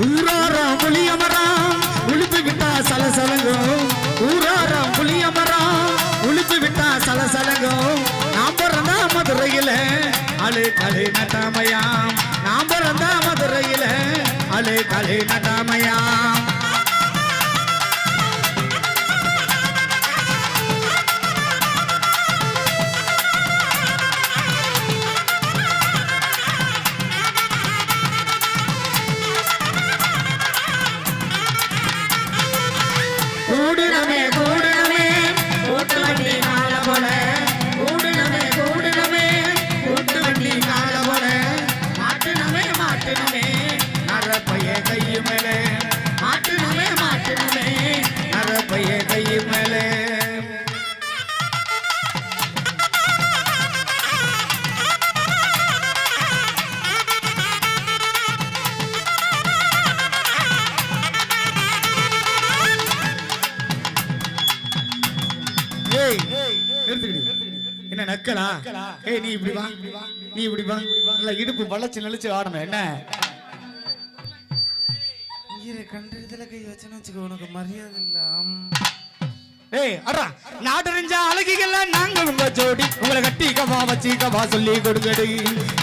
ஊராராம் புளியமரம் உளுப்பு விட்டா சலசலங்கும் ஊராராம் புளியமரம் உளுப்பு விட்டா சலசலங்கும் நாம் பிறந்தா மதுரையில அழு கலை நட்டாமையாம் நாம் பிறந்தா மதுரையில அழு கலை நட்டாமையாம் கூடுனமே கூடுனமே கூட்டு வண்டி கால போல கூடுனமே கூடுனமே கூட்டு வண்டி கால போல மாட்டுனமே மாட்டுனமே நரப்பைய கையு மேலே மாட்டுனமே மாட்டுனமே நரப்பைய கையு மேலே என்ன நக்கலா ஏய் நீ இப்படி வா நீ இப்படி வா நல்ல இடுப்பு வளைச்சு நெளிச்சு ஆடணும் என்ன கண்டதுல கை வச்சுன்னு வச்சுக்கோ உனக்கு மரியாதை இல்ல ஏய் அடா நாடறிஞ்ச அழகிகள்லாம் நாங்க உங்க ஜோடி உங்களை கட்டி கவா வச்சு கவா சொல்லி கொடுங்கடி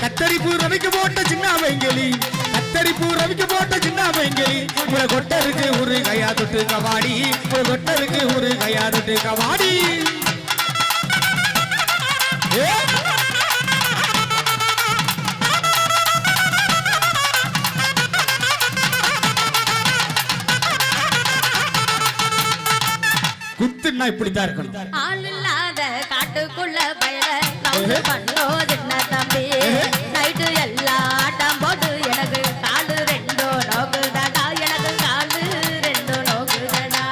கத்தரிப்பூ ரவிக்கு போட்ட சின்ன வெங்கலி கத்தரிப்பூ ரவிக்கு போட்ட சின்ன வெங்கலி உங்களை கொட்டருக்கு ஒரு கையா தொட்டு கவாடி உங்களை கொட்டருக்கு ஒரு கையா தொட்டு கவாடி குத்துன்னா இப்படித்தான் இருக்கணும் ஆள் இல்லாத காட்டுக்குள்ள பயல லவ் பண்ணோ சின்ன தம்பி நைட்டு எல்லாம் ஆட்டம் போட்டு எனக்கு காலு ரெண்டோ நோக்குதடா எனக்கு காலு ரெண்டோ நோக்குதடா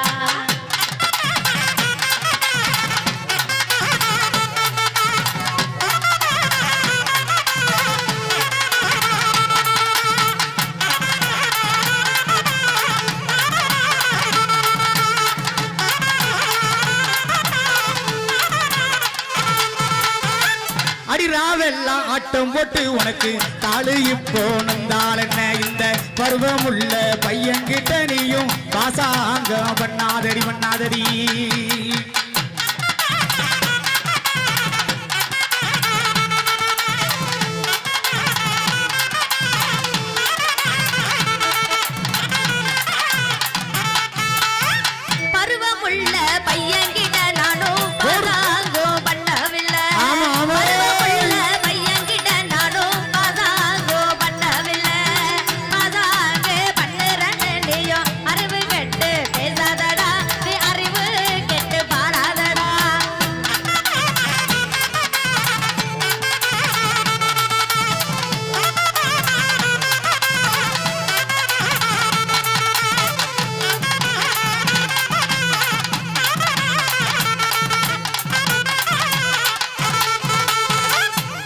அடிராவெல்லாம் ஆட்டம் போட்டு உனக்கு காலு இப்போ நந்தால் என்ன இந்த பருவமுள்ள பையன்கிட்ட நீயும் பாசாங்க பண்ணாதடி பண்ணாதடி பருவமுள்ள பையன்கிட்ட நானும் பாசாங்கோ பண்ணவில்லை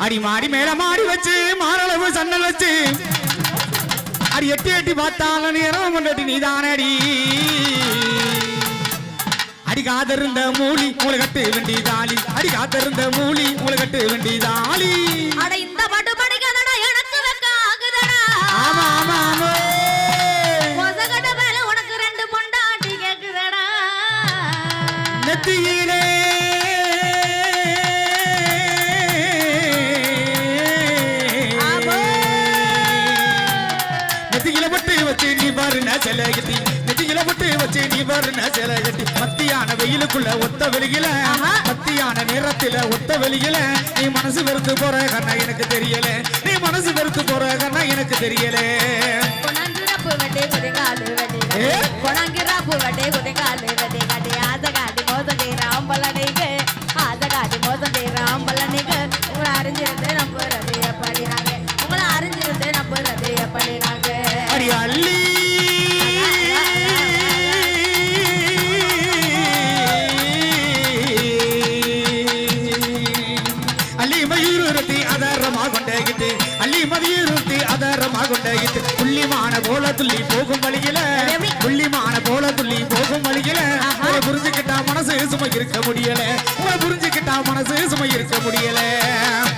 அடி மாடி மேல மாடி வச்சு மாரளவு சன்னல் வச்சு அடி எட்டி எட்டி பார்த்தாலும் நேரம் கொண்டாடி நீதானடி அடி காத்திருந்த மூலி உங்களை கட்டு வேண்டி தாலி அடி காத்திருந்த மூலி உங்களை கட்டு வேண்டி தாலி அட இந்த பாட்டு படிக்காதடா எனக்கு வெக்க ஆகுதடா ஆமா ஆமா ஆமா மொசகட்ட மேல உனக்கு ரெண்டு பொண்டாட்டி கேக்குதடா நெத்தியிலே நெத்தியில போட்டு வச்சு நீ வர்ண சில கட்டி மத்தியான வெயிலுக்குள்ள ஒத்த வெளியில மத்தியான நேரத்துல ஒத்த வெளியில நீ மனசு வெறுத்து போற கண்ணா எனக்கு தெரியல நீ மனசு வெறுத்து போற கண்ணா எனக்கு தெரியல கொணாங்கிராப்பு வட்டே குதிகாலு வட்டே கொணாங்கிராப்பு வட்டே குதிகாலு வட்டே கட்டி ஆதகாடி மோசடி ராம்பலனைக்கு ஆதகாடி மோசடி ராம்பலனைக்கு உங்களை அறிஞ்சிருந்து நம்புறது எப்படி நாங்க உங்களை அறிஞ்சிருந்து நம்புறது எப்படி நாங்க அடி அள்ளி அள்ளி மதியிருத்தி அதரமா கொண்டாயிட்டு புள்ளிமான போல துள்ளி போகும் வழியில புள்ளிமான போல துள்ளி போகும் வழியில புரிஞ்சுக்கிட்டா மனசு சுமை இருக்க முடியல புரிஞ்சுக்கிட்டா மனசு சுமை இருக்க முடியல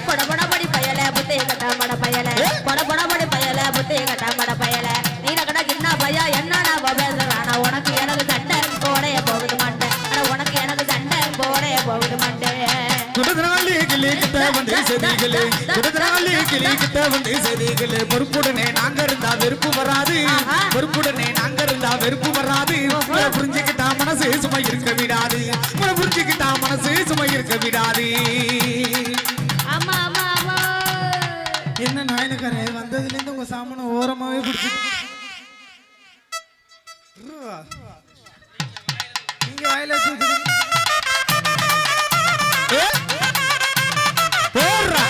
படபடபடி பயல புத்தே கட்டா மட பயல படபடபடி பயல புத்தே கட்டா மட பயல நீ கடை கிண்ணா கொடுத்தனாலே கிளி கிட்ட வந்து செதிகளே கொடுத்தனாலே கிளி கிட்ட வந்து செதிகளே பொறுப்புடனே நாங்க இருந்தா வெறுப்பு வராது பொறுப்புடனே நாங்க இருந்தா வெறுப்பு வராது உங்களை புரிஞ்சுக்கிட்டா மனசு சுமை இருக்க விடாது உங்களை புரிஞ்சுக்கிட்டா மனசு சுமை இருக்க விடாது ஆமா ஆமா ஆமா என்ன நாயனக்காரே வந்ததுல இருந்து உங்க சாமான ஓரமாவே பிடிச்சி நீங்க வாயில வச்சு போடுறா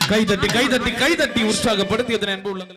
கை தட்டி கை தட்டி கை தட்டி உற்சாகப்படுத்தியதன் அன்பு உள்ளங்கள்